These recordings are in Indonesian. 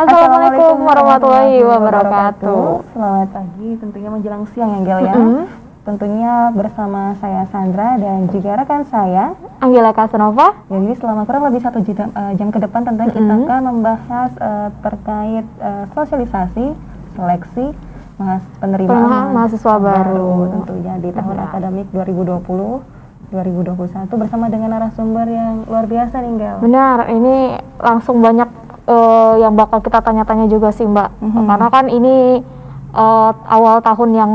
Assalamualaikum warahmatullahi wabarakatuh. Selamat pagi, tentunya menjelang siang ya Gel ya. Tentunya bersama saya Sandra dan juga rekan saya Anggela Kasanova. Ya, jadi selama kurang lebih 1 jam ke depan tentunya kita akan membahas terkait sosialisasi, seleksi penerimaan mahasiswa baru tentunya di tahun akademik 2020-2021 bersama dengan narasumber yang luar biasa nih Gel. Benar, ini langsung banyak yang bakal kita tanya-tanya juga sih Mbak. Karena kan ini awal tahun yang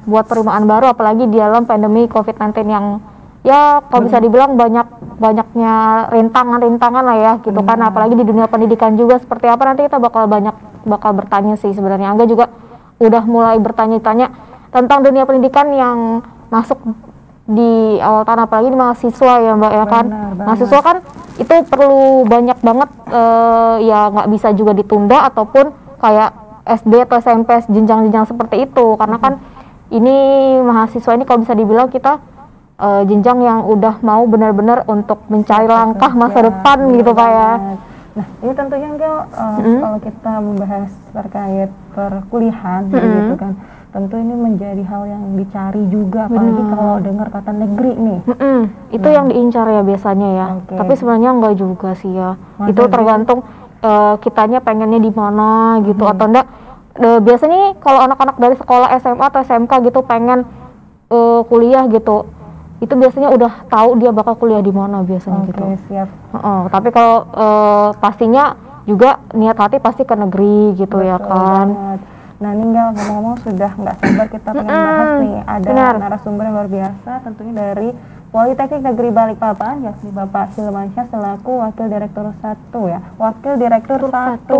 buat penerimaan baru, apalagi di dalam pandemi COVID-19 yang ya kalau bisa dibilang banyaknya rintangan lah ya gitu kan, apalagi di dunia pendidikan juga seperti apa nanti kita bakal bertanya sih sebenarnya. Angga juga udah mulai bertanya-tanya tentang dunia pendidikan yang masuk di awal tahun, apalagi di mahasiswa ya Mbak ya kan. Mahasiswa kan itu perlu banyak banget ya nggak bisa juga ditunda ataupun kayak SD atau SMP jenjang-jenjang seperti itu, karena kan ini mahasiswa ini kalau bisa dibilang kita jenjang yang udah mau benar-benar untuk mencari langkah masa depan gitu Pak ya. Nah ini tentunya Gel, kalau kita membahas terkait perkuliahan gitu kan, tentu ini menjadi hal yang dicari juga, apalagi kalau dengar kata negeri nih. Itu yang diincar ya biasanya ya. Tapi sebenarnya enggak juga sih ya. Itu tergantung kitanya pengennya di mana gitu atau enggak. Biasanya kalau anak-anak dari sekolah SMA atau SMK gitu pengen kuliah gitu, itu biasanya udah tahu dia bakal kuliah di mana biasanya gitu. Siap. Tapi kalau pastinya juga niat hati pasti ke negeri gitu. Betul ya kan. Banget. Nah ini Gel, ngomong-ngomong sudah nggak sabar kita pengen bahas nih, ada narasumber yang luar biasa tentunya dari Politeknik Negeri Balikpapan, yakni Bapak Hilmansyah selaku Wakil Direktur 1 ya, Wakil Direktur 1.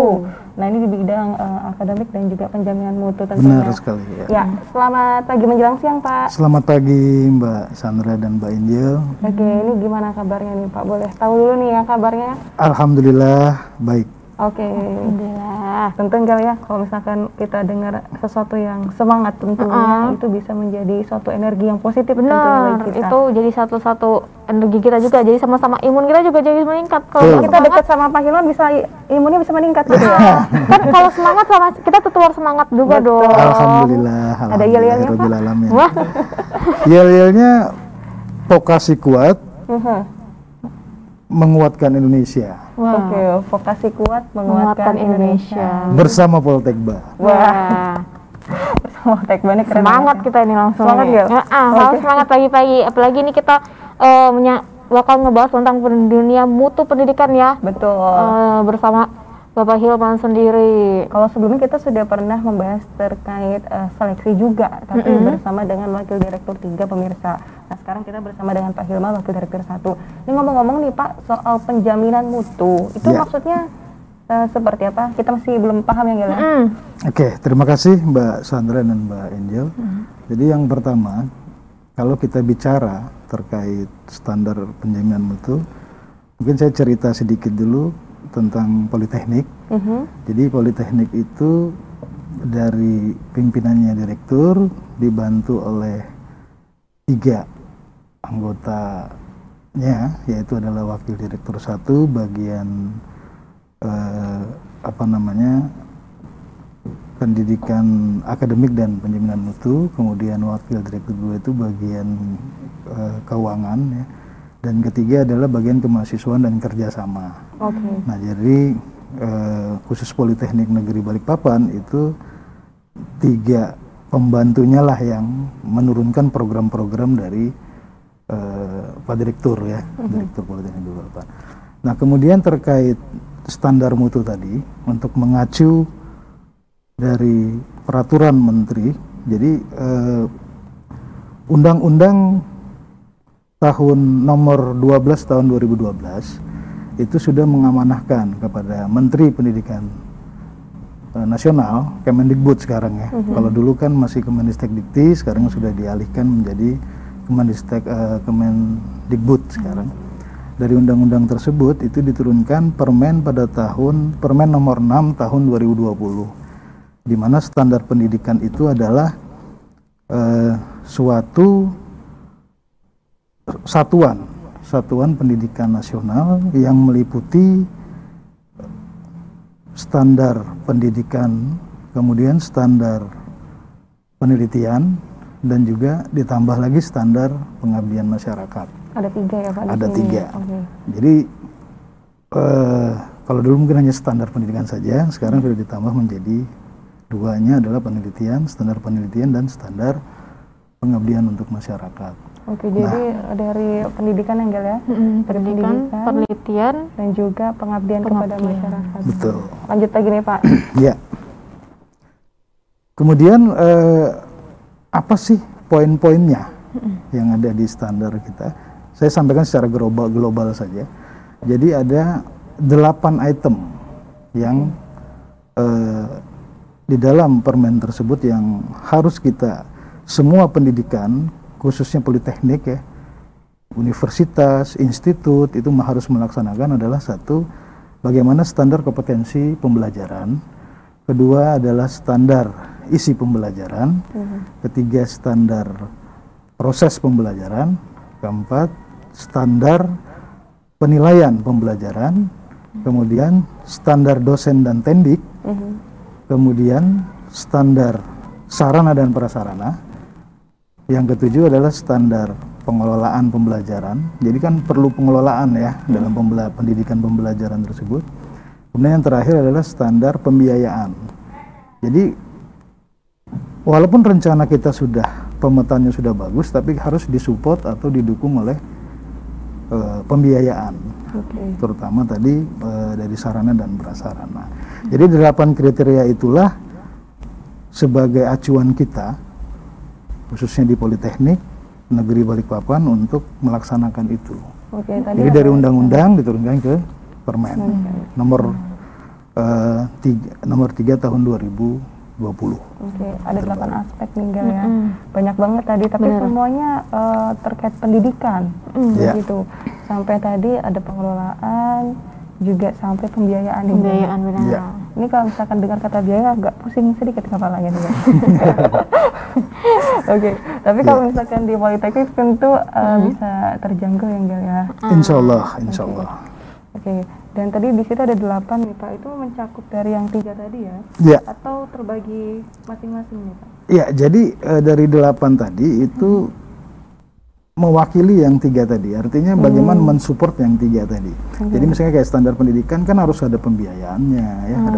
Nah ini di bidang akademik dan juga penjaminan mutu tentunya. Benar sekali ya. Ya, selamat pagi menjelang siang Pak. Selamat pagi Mbak Sandra dan Mbak Injil. Oke, ini gimana kabarnya nih Pak? Boleh tahu dulu nih ya kabarnya? Alhamdulillah baik. Oke, tentu Gel ya, kalau misalkan kita dengar sesuatu yang semangat tentunya itu bisa menjadi suatu energi yang positif. Benar, itu jadi satu energi kita juga, jadi sama-sama imun kita juga jadi meningkat. Kalau kita dekat sama Pak Hilman bisa imunnya bisa meningkat gitu ya. Kan kalau semangat sama kita tular semangat juga dong. Alhamdulillah. Ada yel-yelnya Pak? Wah. Yel-yelnya vokasi kuat, menguatkan Indonesia. Oke, vokasi kuat menguatkan Indonesia. Bersama Poltekba. Wah. Bersama Poltekba ini keren. Semangat kita ini langsung. Semangat ya. Harus semangat pagi-pagi. Apalagi ini kita bakal ngebahas tentang dunia mutu pendidikan ya. Betul. Bersama Bapak Hilman sendiri. Kalau sebelumnya kita sudah pernah membahas terkait seleksi juga, tapi bersama dengan Wakil Direktur 3 pemirsa. Nah sekarang kita bersama dengan Pak Hilman, Wakil Direktur 1. Ini ngomong-ngomong nih Pak, soal penjaminan mutu, itu maksudnya seperti apa? Kita masih belum paham ya Gel. Oke, terima kasih Mbak Sandra dan Mbak Angel. Jadi yang pertama, kalau kita bicara terkait standar penjaminan mutu, mungkin saya cerita sedikit dulu tentang Politeknik. Jadi Politeknik itu dari pimpinannya direktur dibantu oleh 3 anggotanya, yaitu adalah Wakil Direktur 1 bagian pendidikan akademik dan penjaminan mutu, kemudian Wakil Direktur 2 itu bagian keuangan ya. Dan ketiga adalah bagian kemahasiswaan dan kerjasama. Nah jadi khusus Politeknik Negeri Balikpapan itu 3 pembantunya lah yang menurunkan program-program dari Pak Direktur ya, Direktur Politeknik Negeri Balikpapan. Nah kemudian terkait standar mutu tadi, untuk mengacu dari peraturan menteri, jadi undang-undang tahun nomor 12 tahun 2012 itu sudah mengamanahkan kepada Menteri Pendidikan Nasional, Kemendikbud sekarang ya. Kalau dulu kan masih Kemendikti, sekarang sudah dialihkan menjadi Kemendikbud sekarang. Dari undang-undang tersebut itu diturunkan Permen Permen nomor 6 tahun 2020, di mana standar pendidikan itu adalah suatu satuan pendidikan nasional yang meliputi standar pendidikan, kemudian standar penelitian, dan juga ditambah lagi standar pengabdian masyarakat. Ada 3 ya Pak? Ada 3. Okay. Jadi kalau dulu mungkin hanya standar pendidikan saja, sekarang sudah ditambah menjadi 2-nya adalah standar penelitian dan standar pengabdian untuk masyarakat. Oke, jadi dari pendidikan Enggel ya? Pendidikan, penelitian, dan juga pengabdian kepada masyarakat. Betul. Lanjut lagi nih Pak. Ya. Kemudian apa sih poin-poinnya yang ada di standar kita? Saya sampaikan secara global saja. Jadi ada 8 item yang di dalam permen tersebut yang harus kita, semua pendidikan, khususnya politeknik ya, universitas, institut, itu harus melaksanakan adalah 1, bagaimana standar kompetensi pembelajaran. Kedua adalah standar isi pembelajaran. Ketiga, standar proses pembelajaran. Keempat, standar penilaian pembelajaran. Kemudian standar dosen dan tendik. Kemudian standar sarana dan prasarana. Yang ketujuh adalah standar pengelolaan pembelajaran. Jadi kan perlu pengelolaan ya dalam pendidikan pembelajaran tersebut. Kemudian yang terakhir adalah standar pembiayaan. Jadi walaupun rencana kita sudah, pemetaannya sudah bagus, tapi harus disupport atau didukung oleh pembiayaan, terutama tadi dari sarana dan prasarana. Jadi 8 kriteria itulah sebagai acuan kita, khususnya di Politeknik Negeri Balikpapan, untuk melaksanakan itu. Jadi dari undang-undang diturunkan ke permen nomor 3 tahun 2020. Ada 8 aspek nih ya. Banyak banget tadi, tapi semuanya terkait pendidikan, begitu. Sampai tadi ada pengelolaan, juga sampai pembiayaan. Pembiayaan benar. Ya. Ini kalau misalkan dengar kata biaya agak pusing sedikit kepalanya nih. Tapi kalau misalkan di Politeknik tentu bisa terjangkau ya Enggel ya. Insya Allah, insya Allah. Dan tadi di situ ada 8 nih Pak, itu mencakup dari yang 3 tadi ya? Ya. Atau terbagi masing-masing nih Pak? Ya, jadi dari 8 tadi itu mewakili yang 3 tadi, artinya bagaimana mensupport yang 3 tadi. Jadi misalnya kayak standar pendidikan kan harus ada pembiayaannya ya, ada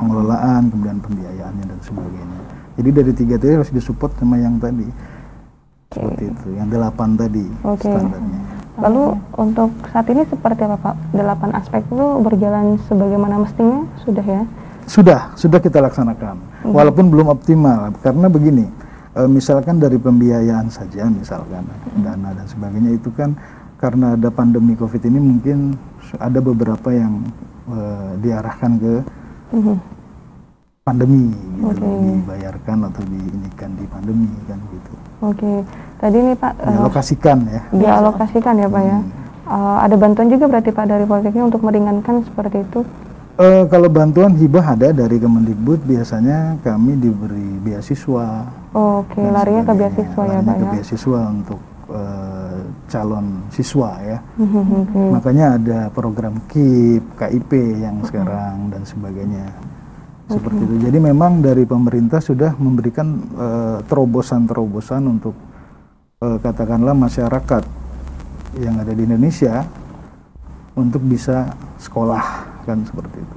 pengelolaan, kemudian pembiayaannya dan sebagainya. Jadi dari 3 tadi harus disupport sama yang tadi. Seperti itu, yang 8 tadi standarnya. Lalu untuk saat ini seperti apa Pak? 8 aspek itu berjalan sebagaimana mestinya sudah ya? Sudah kita laksanakan. Walaupun belum optimal, karena begini, misalkan dari pembiayaan saja, misalkan dana dan sebagainya, itu kan karena ada pandemi COVID ini mungkin ada beberapa yang diarahkan ke pandemi gitu, dibayarkan atau diinikan di pandemi kan gitu. Tadi nih Pak, dialokasikan ya. Dialokasikan ya Pak ya. Ada bantuan juga berarti Pak dari Politeknik untuk meringankan seperti itu? Kalau bantuan hibah ada dari Kemendikbud, biasanya kami diberi beasiswa. Larinya ke beasiswa ya Pak ya. Ke beasiswa untuk calon siswa ya. Makanya ada program KIP yang sekarang dan sebagainya. Seperti itu. Jadi memang dari pemerintah sudah memberikan terobosan-terobosan untuk katakanlah masyarakat yang ada di Indonesia untuk bisa sekolah, kan seperti itu.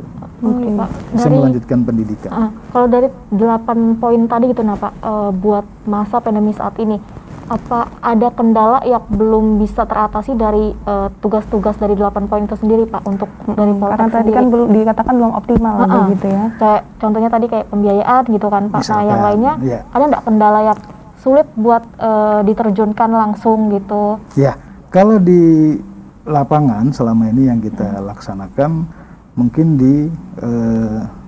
Pak. Bisa melanjutkan pendidikan. Kalau dari 8 poin tadi gitu Pak, buat masa pandemi saat ini, apa ada kendala yang belum bisa teratasi dari tugas-tugas dari 8 poin itu sendiri Pak, untuk dari Politeknik karena tadi kan belum dikatakan belum optimal gitu ya. Kayak contohnya tadi kayak pembiayaan gitu kan Pak. Misalkan, nah yang lainnya ada nggak kendala yang sulit buat diterjunkan langsung gitu? Ya, kalau di lapangan selama ini yang kita laksanakan mungkin di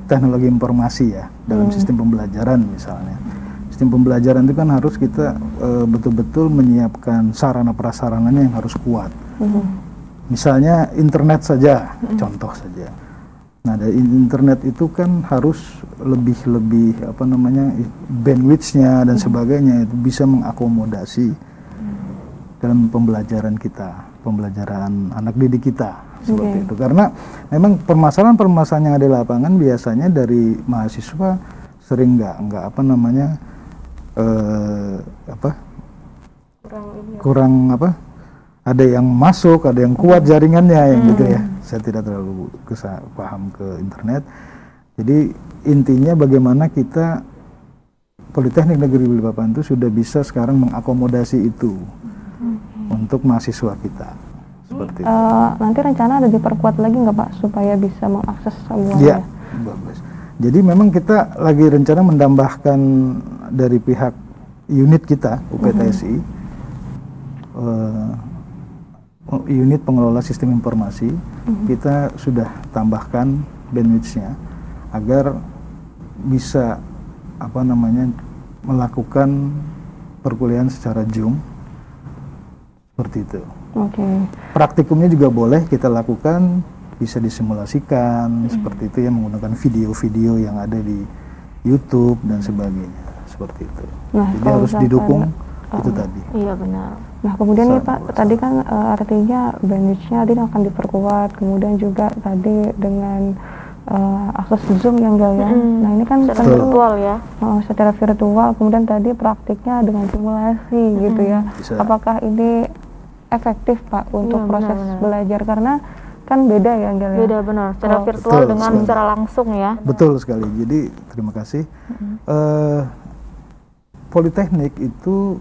teknologi informasi ya, dalam sistem pembelajaran misalnya. Sistem pembelajaran itu kan harus kita betul-betul menyiapkan sarana prasarananya yang harus kuat. Misalnya internet saja, contoh saja. Nah, dari internet itu kan harus lebih bandwidth-nya dan sebagainya itu bisa mengakomodasi dalam pembelajaran kita, pembelajaran anak didik kita seperti itu. Karena memang permasalahan-permasalahan yang ada di lapangan biasanya dari mahasiswa sering nggak apa namanya kurang apa, ada yang masuk, ada yang kuat jaringannya yang gitu ya. Saya tidak terlalu paham ke internet. Jadi intinya bagaimana kita Politeknik Negeri Balikpapan itu sudah bisa sekarang mengakomodasi itu untuk mahasiswa kita. Seperti itu. Nanti rencana ada diperkuat lagi nggak Pak supaya bisa mengakses semuanya? Iya, bagus. Jadi memang kita lagi rencana menambahkan dari pihak unit kita UPTSI, unit pengelola sistem informasi, kita sudah tambahkan bandwidth-nya agar bisa apa namanya melakukan perkuliahan secara Zoom seperti itu. Praktikumnya juga boleh kita lakukan, bisa disimulasikan seperti itu ya, menggunakan video-video yang ada di YouTube dan sebagainya seperti itu. Nah, jadi harus didukung itu tadi. Iya benar. Nah kemudian nih Pak, tadi kan artinya bandwidth-nya tadi akan diperkuat, kemudian juga tadi dengan akses Zoom yang ya. Nah ini kan secara virtual ya. Secara virtual, kemudian tadi praktiknya dengan simulasi gitu ya. Bisa. Apakah ini efektif Pak untuk proses belajar, karena kan beda ya Angel ya? Beda benar, secara virtual dengan secara langsung ya. Betul sekali. Jadi terima kasih. Politeknik itu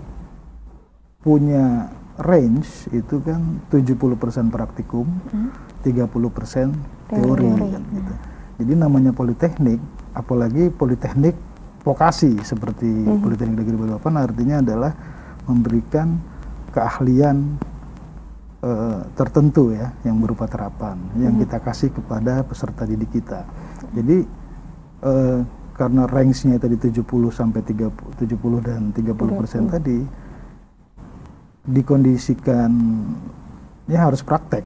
punya range itu kan 70% praktikum, 30% teori kan gitu. Jadi namanya politeknik, apalagi politeknik vokasi seperti Politeknik Negeri Balikpapan, artinya adalah memberikan keahlian tertentu ya, yang berupa terapan yang kita kasih kepada peserta didik kita. Jadi karena range-nya tadi 70 sampai 70 dan 30% tadi, dikondisikan ya harus praktek